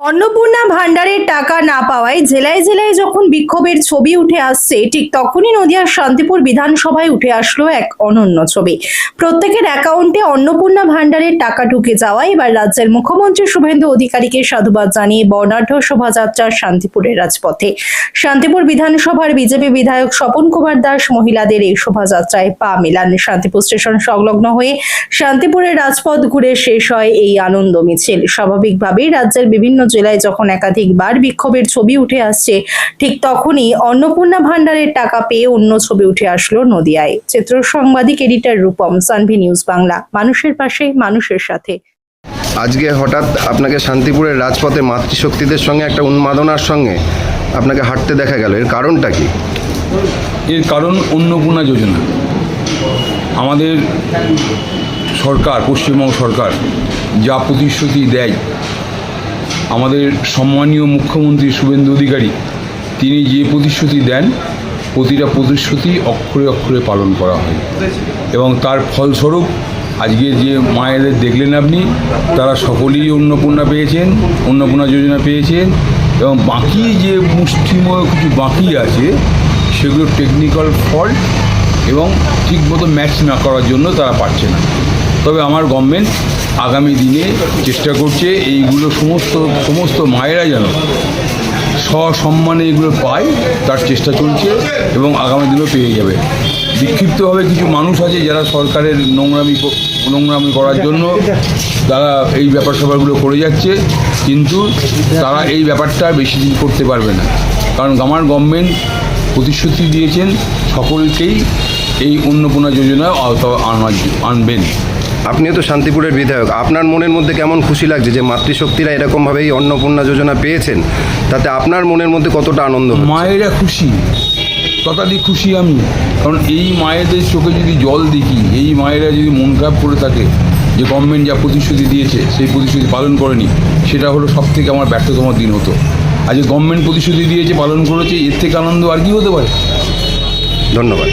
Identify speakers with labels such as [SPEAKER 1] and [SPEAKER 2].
[SPEAKER 1] অন্নপূর্ণা ভান্ডারের টাকা না পাওয়ায় জেলায় জেলায় যখন বিক্ষোভের ছবি উঠে আসছে, ঠিক তখনই নদিয়ার শান্তিপুর বিধানসভায় উঠে আসলো এক অনন্য ছবি। প্রত্যেকের অ্যাকাউন্টে অন্নপূর্ণা ভান্ডারের টাকা ঢুকে যাওয়ায় এবার রাজ্যের মুখ্যমন্ত্রী শুভেন্দু অধিকারীকে সাধুবাদ জানিয়ে বর্ণাঢ্য শোভাযাত্রা শান্তিপুরের রাজপথে। শান্তিপুর বিধানসভার বিজেপি বিধায়ক স্বপন কুমার দাস মহিলাদের এই শোভাযাত্রায় পা মেলান। শান্তিপুর স্টেশন সংলগ্ন হয়ে শান্তিপুরের রাজপথ ঘুরে শেষ হয় এই আনন্দ মিছিল। স্বাভাবিকভাবেই রাজ্যের বিভিন্ন জেলায় যখন একাধিকবার বিক্ষোভের ছবি উঠে আসছে, ঠিক তখনই অন্নপূর্ণা ভান্ডারের টাকা পেয়ে অন্য ছবি উঠে আসলো নদিয়ায়। চিত্র সাংবাদিক এডিটর রূপম, সানভি নিউজ বাংলা, মানুষের পাশে মানুষের সাথে।
[SPEAKER 2] আজকে হঠাৎ আপনাকে শান্তিপুরের রাজপথে মাতৃশক্তিদের সঙ্গে একটা উন্মাদনার সঙ্গে আপনাকে হাঁটতে দেখা গেল, এর কারণটা কি?
[SPEAKER 3] এর কারণ অন্নপূর্ণা যোজনা। আমাদের সরকার, পশ্চিমবঙ্গ সরকার যা প্রতিশ্রুতি দেয়, আমাদের সম্মানীয় মুখ্যমন্ত্রী শুভেন্দু অধিকারী তিনি যে প্রতিশ্রুতি দেন, প্রতিটা প্রতিশ্রুতি অক্ষরে অক্ষরে পালন করা হয় এবং তার ফলস্বরূপ আজকে যে মায়েদের দেখলেন আপনি, তারা সকলেই অন্নপূর্ণা পেয়েছেন, অন্নপূর্ণা যোজনা পেয়েছেন এবং বাকি যে মুষ্টিময় কিছু বাকি আছে সেগুলো টেকনিক্যাল ফল্ট এবং ঠিকমতো ম্যাচ না করার জন্য তারা পারছে না। তবে আমার গভর্নমেন্ট আগামী দিনে চেষ্টা করছে এইগুলো সমস্ত মায়েরা যেন সসম্মানে এগুলো পায়, তার চেষ্টা চলছে এবং আগামী দিনেও পেয়ে যাবে। বিক্ষিপ্তভাবে কিছু মানুষ আছে যারা সরকারের নোংরামি করার জন্য তারা এই ব্যাপার স্যাপারগুলো করে যাচ্ছে, কিন্তু তারা এই ব্যাপারটা বেশি দিন করতে পারবে না, কারণ আমার গভর্নমেন্ট প্রতিশ্রুতি দিয়েছেন সকলকেই এই অন্নপূর্ণা যোজনায় আনবেন।
[SPEAKER 2] আপনিও তো শান্তিপুরের বিধায়ক, আপনার মনের মধ্যে কেমন খুশি লাগছে যে মাতৃশক্তিরা এরকমভাবেই অন্নপূর্ণা যোজনা পেয়েছেন? তাতে আপনার মনের মধ্যে কতটা আনন্দ?
[SPEAKER 3] মায়েরা খুশি, তথাধিক খুশি আমি, কারণ এই মায়েদের চোখে যদি জল দেখি, এই মায়েরা যদি মন খারাপ করে থাকে যে গভর্নমেন্ট যা প্রতিশ্রুতি দিয়েছে সেই প্রতিশ্রুতি পালন করেনি, সেটা হলো সবথেকে আমার ব্যর্থতম দিন হতো। আজকে গভর্নমেন্ট প্রতিশ্রুতি দিয়েছে, পালন করেছে, এর থেকে আনন্দ আর কি হতে পারে?
[SPEAKER 2] ধন্যবাদ।